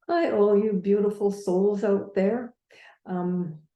Hi, all you beautiful souls out there.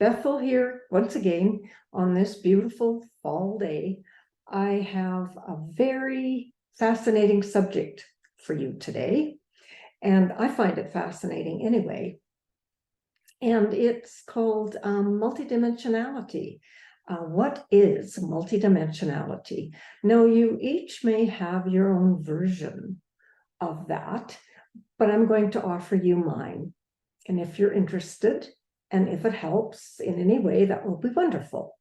Bethel here once again on this beautiful fall day. I have a very fascinating subject for you today, and I find it fascinating anyway. And it's called multidimensionality. What is multidimensionality? Now, you each may have your own version of that, but I'm going to offer you mine. And if you're interested, and if it helps in any way, that will be wonderful.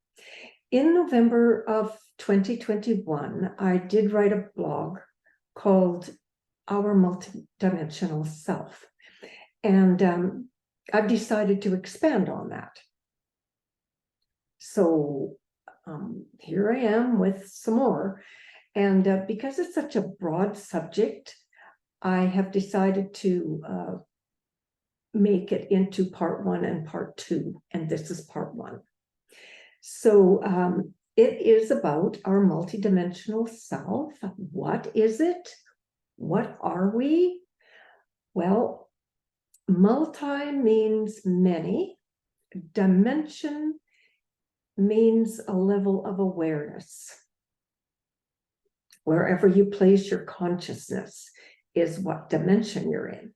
In November of 2021, I did write a blog called Our Multidimensional Self. And I've decided to expand on that. So here I am with some more. And because it's such a broad subject, I have decided to make it into part 1 and part 2, and this is part 1. So it is about our multidimensional self. What is it? What are we? Well, multi means many. Dimension means a level of awareness. Wherever you place your consciousness is what dimension you're in.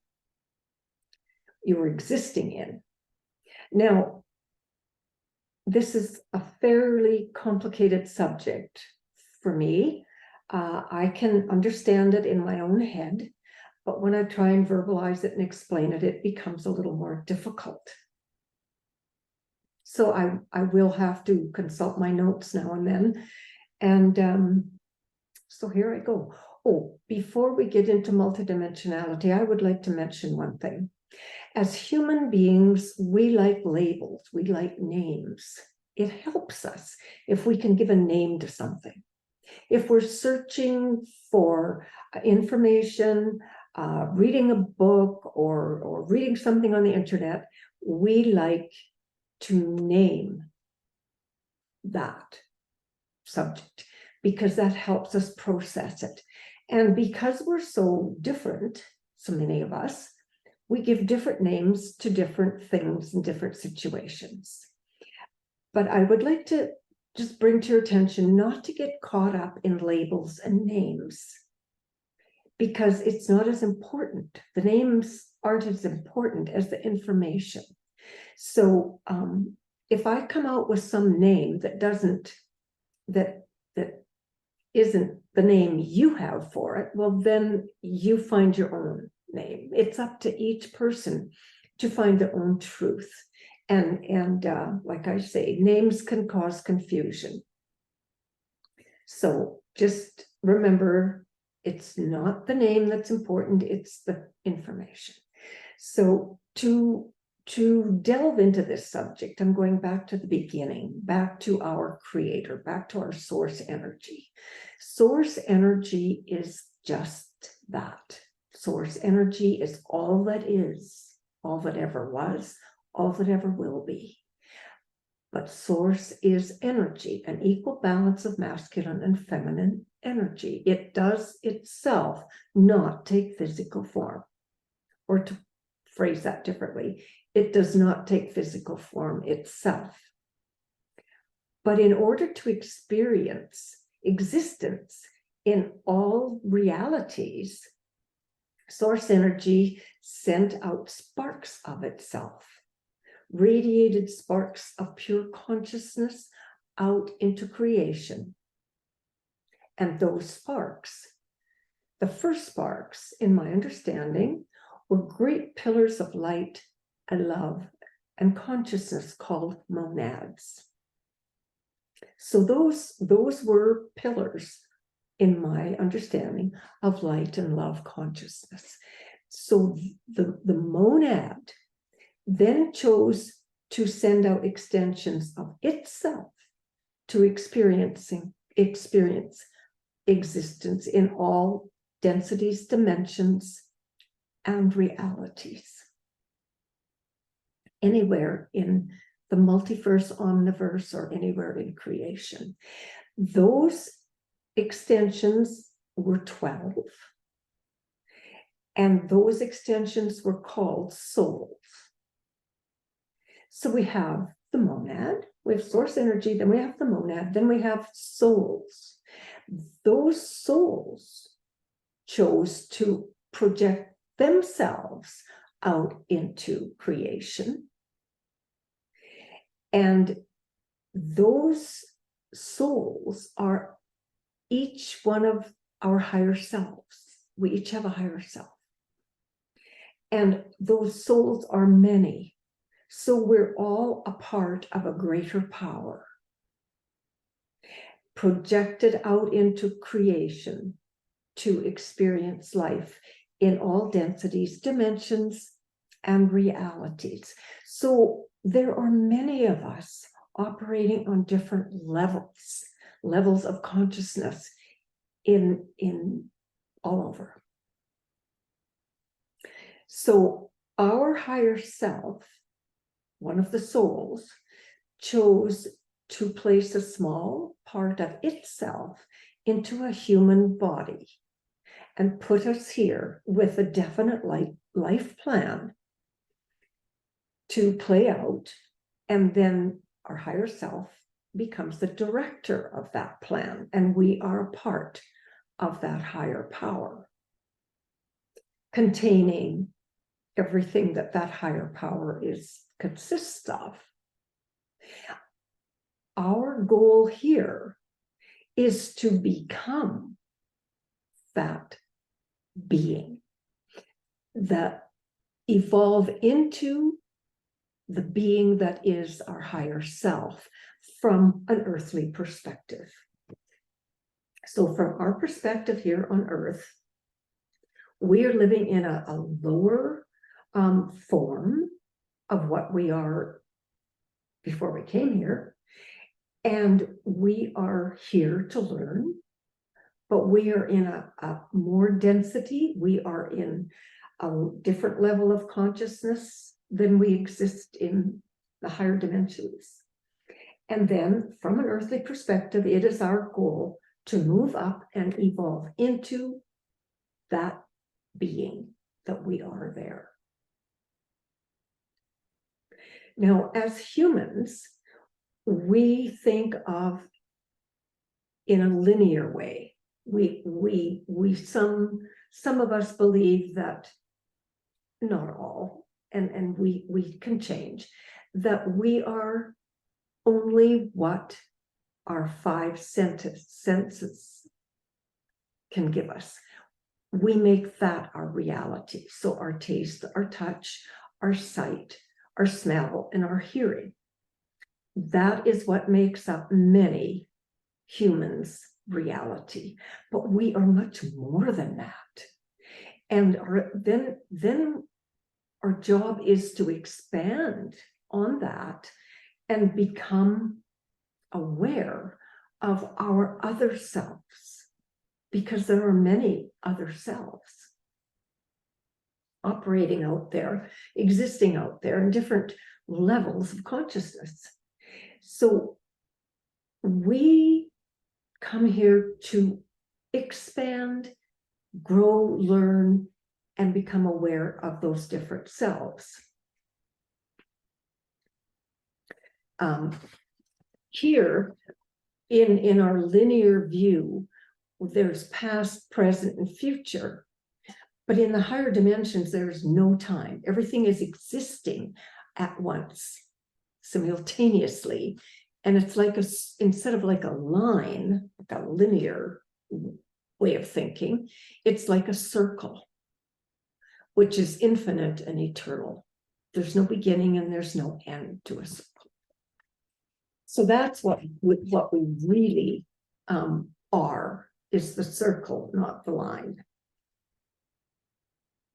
You're existing in. Now, this is a fairly complicated subject for me. I can understand it in my own head, but when I try and verbalize it and explain it, it becomes a little more difficult. So I will have to consult my notes now and then. And so here I go. Oh, before we get into multidimensionality, I would like to mention one thing. As human beings, we like labels, we like names. It helps us if we can give a name to something. If we're searching for information, reading a book or reading something on the internet, we like to name that subject because that helps us process it. And because we're so different, so many of us, we give different names to different things in different situations. But I would like to just bring to your attention not to get caught up in labels and names, because it's not as important. The names aren't as important as the information. So if I come out with some name that isn't the name you have for it, well, then you find your own name. It's up to each person to find their own truth. And like I say, names can cause confusion. So just remember, it's not the name that's important, it's the information. So to delve into this subject, I'm going back to the beginning, back to our creator, back to our source energy. Source energy is just that. Source energy is all that is, all that ever was, all that ever will be. But source is energy, an equal balance of masculine and feminine energy. It does itself not take physical form. Or to phrase that differently, it does not take physical form itself. But in order to experience existence in all realities, source energy sent out sparks of itself, radiated sparks of pure consciousness out into creation. And those sparks, the first sparks, in my understanding, were great pillars of light and love and consciousness called monads. So those were pillars, in my understanding, of light and love consciousness. So the monad then chose to send out extensions of itself to experience existence in all densities, dimensions, and realities. Anywhere in the multiverse, omniverse, or anywhere in creation. Those extensions were 12. And those extensions were called souls. So we have the monad, we have source energy, then we have the monad, then we have souls. Those souls chose to project themselves out into creation. And those souls are each one of our higher selves. We each have a higher self. And those souls are many. So we're all a part of a greater power, projected out into creation to experience life in all densities, dimensions, and realities. So there are many of us operating on different levels of consciousness in all over. So our higher self, one of the souls, chose to place a small part of itself into a human body and put us here with a definite life plan to play out, and then our higher self becomes the director of that plan, and we are a part of that higher power, containing everything that higher power consists of. Our goal here is to become that being, that evolve into the being that is our higher self from an earthly perspective. So from our perspective here on Earth, we are living in a lower form of what we are before we came here. And we are here to learn, but we are in a more density. We are in a different level of consciousness than we exist in the higher dimensions. And then from an earthly perspective, it is our goal to move up and evolve into that being that we are there. Now, as humans, we think of in a linear way. Some of us believe that, not all, and we can change, that we are only what our five senses can give us. We make that our reality. So our taste, our touch, our sight, our smell, and our hearing. That is what makes up many humans' reality. But we are much more than that. And then our job is to expand on that and become aware of our other selves, because there are many other selves operating out there, existing out there in different levels of consciousness. So we come here to expand, grow, learn, and become aware of those different selves. Here, in our linear view, there's past, present, and future. But in the higher dimensions, there's no time. Everything is existing at once, simultaneously. And it's like instead of like a line, like a linear way of thinking, it's like a circle, which is infinite and eternal. There's no beginning and there's no end to a circle. So that's what we really are, is the circle, not the line.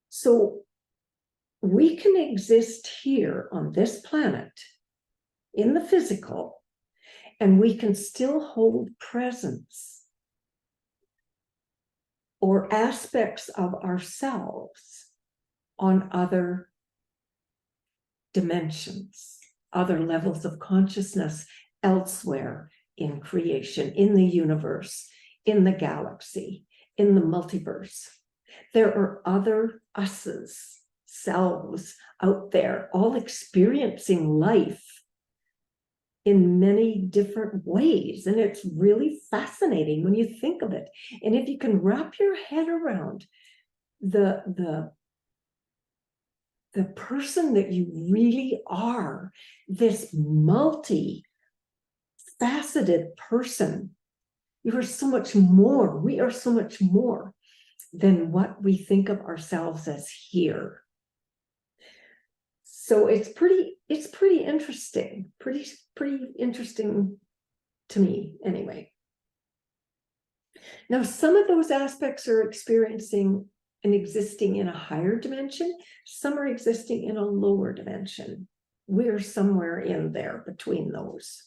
So we can exist here on this planet in the physical, and we can still hold presence or aspects of ourselves on other dimensions, other levels of consciousness elsewhere in creation, in the universe, in the galaxy, in the multiverse. There are other us's, selves out there, all experiencing life in many different ways. And it's really fascinating when you think of it. And if you can wrap your head around the person that you really are, this multi-faceted person, you are so much more. We are so much more than what we think of ourselves as here. So it's pretty interesting, pretty interesting to me anyway. Now, some of those aspects are experiencing and existing in a higher dimension. Some are existing in a lower dimension. We're somewhere in there between those,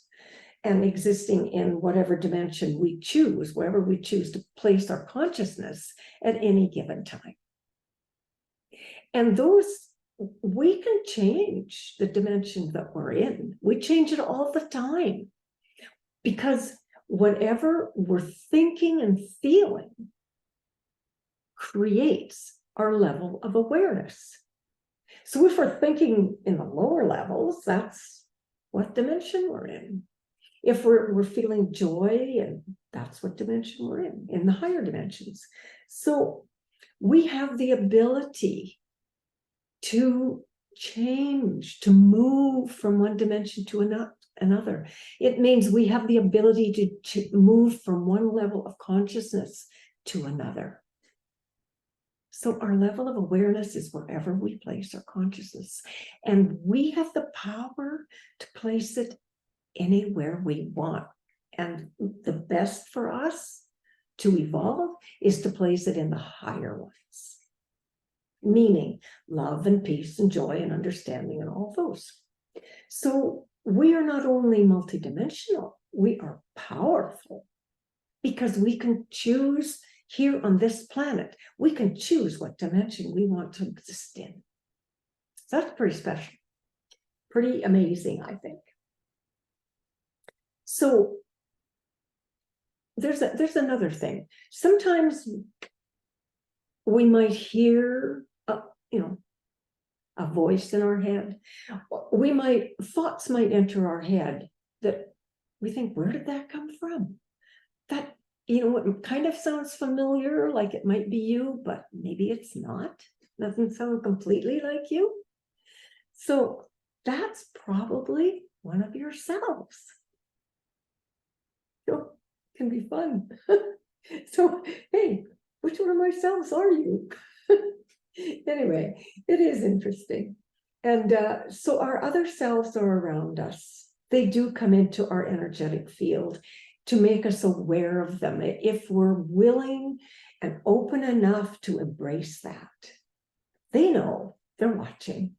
and existing in whatever dimension we choose, wherever we choose to place our consciousness at any given time. And those, we can change the dimension that we're in. We change it all the time, because whatever we're thinking and feeling creates our level of awareness. So if we're thinking in the lower levels, that's what dimension we're in. If we're feeling joy, and that's what dimension we're in the higher dimensions. So we have the ability to change, to move from one dimension to another. It means we have the ability to move from one level of consciousness to another. So our level of awareness is wherever we place our consciousness. And we have the power to place it anywhere we want. And the best for us to evolve is to place it in the higher ones, meaning love and peace and joy and understanding and all those. So we are not only multidimensional, we are powerful, because we can choose here on this planet. We can choose what dimension we want to exist in. So that's pretty special, pretty amazing, I think. So there's another thing. Sometimes we might hear a voice in our head. Thoughts might enter our head that we think, where did that come from? That, it kind of sounds familiar, like it might be you, but maybe it's not. Doesn't sound completely like you. So that's probably one of yourselves. So it can be fun. So, hey, which one of myselves are you? Anyway, it is interesting. And so our other selves are around us. They do come into our energetic field to make us aware of them, if we're willing and open enough to embrace that. They know, they're watching.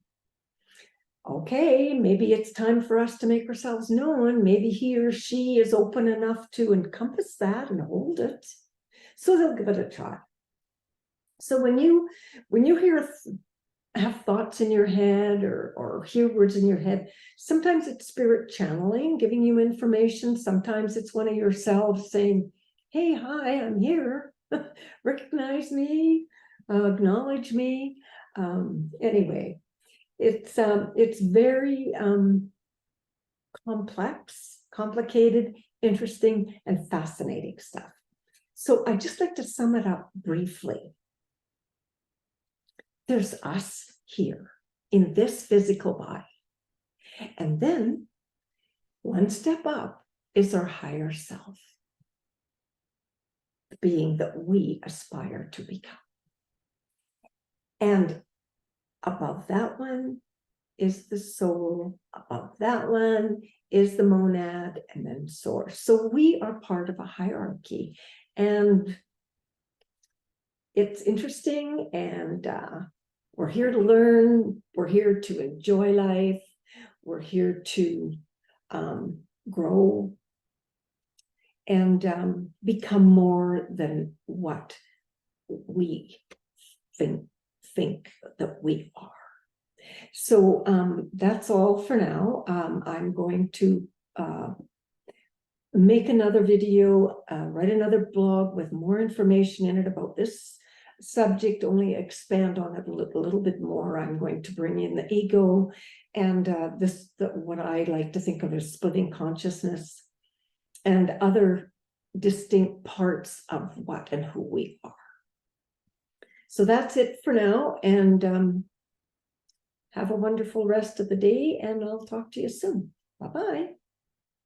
Okay, maybe it's time for us to make ourselves known. Maybe he or she is open enough to encompass that and hold it. So they'll give it a try. So when you have thoughts in your head or hear words in your head, sometimes it's spirit channeling, giving you information. Sometimes it's one of yourselves saying, hey, hi, I'm here. Recognize me, acknowledge me. Anyway, it's very complex, complicated, interesting, and fascinating stuff. So I just like to sum it up briefly. There's us here in this physical body. And then one step up is our higher self, the being that we aspire to become. And above that one is the soul, above that one is the monad, and then source. So we are part of a hierarchy, and it's interesting, and we're here to learn, we're here to enjoy life, we're here to grow and become more than what we think that we are. So that's all for now. I'm going to make another video, write another blog with more information in it about this subject, only expand on it a little bit more. I'm going to bring in the ego and what I like to think of as splitting consciousness and other distinct parts of what and who we are. So that's it for now, and have a wonderful rest of the day, and I'll talk to you soon. Bye-bye.